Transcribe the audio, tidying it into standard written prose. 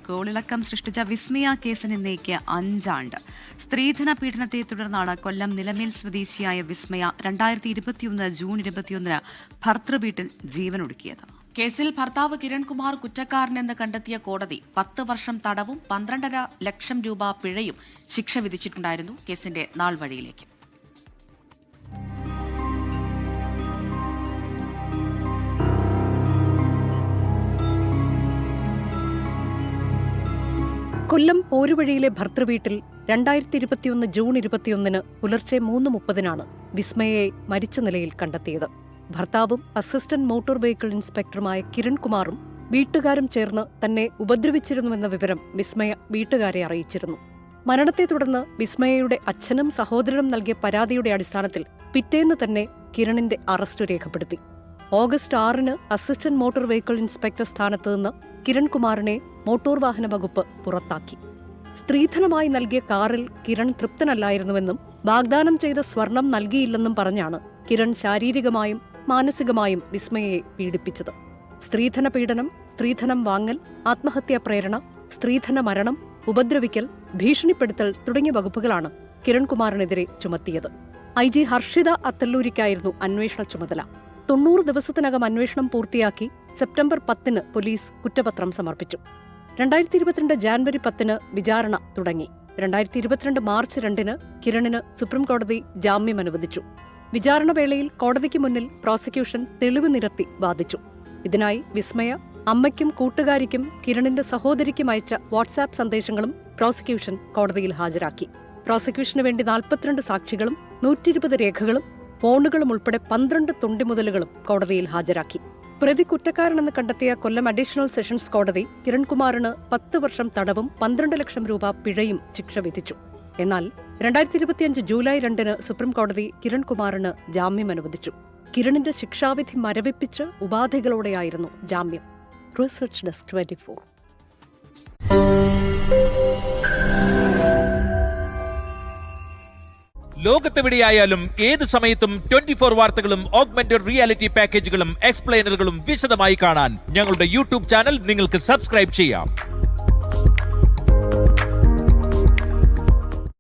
കോളിളക്കം സൃഷ്ടിച്ച വിസ്മയ കേസിന് ഇന്നേക്ക് 5 ആണ്ട്. സ്ത്രീധന പീഡനത്തെ തുടർന്നാണ് കൊല്ലം നിലമേൽ സ്വദേശിയായ വിസ്മയ 2021 ജൂൺ 21 ഭർതൃവീട്ടിൽ ജീവനൊടുക്കിയത്. കേസിൽ ഭർത്താവ് കിരൺകുമാർ കുറ്റക്കാരനെന്ന് കണ്ടെത്തിയ കോടതി 10 വർഷം തടവും 12.5 ലക്ഷം രൂപ പിഴയും ശിക്ഷ വിധിച്ചിട്ടുണ്ടായിരുന്നു. കേസിന്റെ നാൾ വഴിയിലേക്ക് കൊല്ലം പോരുവഴിയിലെ ഭർതൃവീട്ടിൽ 2021 ജൂൺ 21 പുലർച്ചെ 3:30 വിസ്മയയെ മരിച്ച നിലയിൽ കണ്ടെത്തിയത്. ഭർത്താവും അസിസ്റ്റന്റ് മോട്ടോർ വെഹിക്കിൾ ഇൻസ്പെക്ടറുമായ കിരൺകുമാറും വീട്ടുകാരും ചേർന്ന് തന്നെ ഉപദ്രവിച്ചിരുന്നുവെന്ന വിവരം വിസ്മയ വീട്ടുകാരെ അറിയിച്ചിരുന്നു. മരണത്തെ തുടർന്ന് വിസ്മയയുടെ അച്ഛനും സഹോദരനും നൽകിയ പരാതിയുടെ അടിസ്ഥാനത്തിൽ പിറ്റേന്ന് തന്നെ കിരണിന്റെ അറസ്റ്റ് രേഖപ്പെടുത്തി. August 6 assistant motor vehicle inspector സ്ഥാനത്ത് നിന്ന് കിരൺകുമാറിനെ മോട്ടോർ വാഹന വകുപ്പ് പുറത്താക്കി. സ്ത്രീധനമായി നൽകിയ കാറിൽ കിരൺ തൃപ്തനല്ലായിരുന്നുവെന്നും വാഗ്ദാനം ചെയ്ത സ്വർണം നൽകിയില്ലെന്നും പറഞ്ഞാണ് കിരൺ ശാരീരികമായും മാനസികമായും വിസ്മയയെ പീഡിപ്പിച്ചത്. സ്ത്രീധന പീഡനം, സ്ത്രീധനം വാങ്ങൽ, ആത്മഹത്യാ പ്രേരണ, സ്ത്രീധന മരണം, ഉപദ്രവിക്കൽ, ഭീഷണിപ്പെടുത്തൽ തുടങ്ങിയ വകുപ്പുകളാണ് കിരൺകുമാറിനെതിരെ ചുമത്തിയത്. IG ഹർഷിത അത്തല്ലൂരിക്കായിരുന്നു അന്വേഷണ ചുമതല. 90 ദിവസത്തിനകം അന്വേഷണം പൂർത്തിയാക്കി സെപ്റ്റംബർ 10 പോലീസ് കുറ്റപത്രം സമർപ്പിച്ചു. 2022 ജാനുവരി 10 വിചാരണ തുടങ്ങി. 2022 മാർച്ച് 2 കിരണിന് സുപ്രീംകോടതി ജാമ്യം അനുവദിച്ചു. വിചാരണ വേളയിൽ കോടതിക്ക് മുന്നിൽ പ്രോസിക്യൂഷൻ തെളിവ് നിരത്തി വാദിച്ചു. ഇതിനായി വിസ്മയ അമ്മയ്ക്കും കൂട്ടുകാരിക്കും കിരണിന്റെ സഹോദരിക്കും അയച്ച വാട്സാപ്പ് സന്ദേശങ്ങളും പ്രോസിക്യൂഷൻ കോടതിയിൽ ഹാജരാക്കി. പ്രോസിക്യൂഷന് വേണ്ടി 42 സാക്ഷികളും 120 രേഖകളും ഫോണുകളും ഉൾപ്പെടെ 12 തൊണ്ടിമുതലുകളും കോടതിയിൽ ഹാജരാക്കി. പ്രതി കുറ്റക്കാരനെന്ന് കണ്ടെത്തിയ കൊല്ലം അഡീഷണൽ സെഷൻസ് കോടതി കിരൺകുമാറിന് 10 വർഷം തടവും 12 ലക്ഷം രൂപ പിഴയും ശിക്ഷ വിധിച്ചു. എന്നാൽ 2025 ജൂലൈ 2 സുപ്രീംകോടതി കിരൺകുമാറിന് ജാമ്യം അനുവദിച്ചു. കിരണിന്റെ ശിക്ഷാവിധി മരവിപ്പിച്ച് ഉപാധികളോടെയായിരുന്നു ജാമ്യം. Research desk 24. ലോകത്തെവിടെയായാലും ഏത് സമയത്തും 24 വാർത്തകളും ഓഗ്മെന്റഡ് റിയാലിറ്റി പാക്കേജുകളും എക്സ്പ്ലെയിനറുകളും വിശദമായി കാണാൻ ഞങ്ങളുടെ യൂട്യൂബ് ചാനൽ നിങ്ങൾക്ക് സബ്സ്ക്രൈബ് ചെയ്യാം.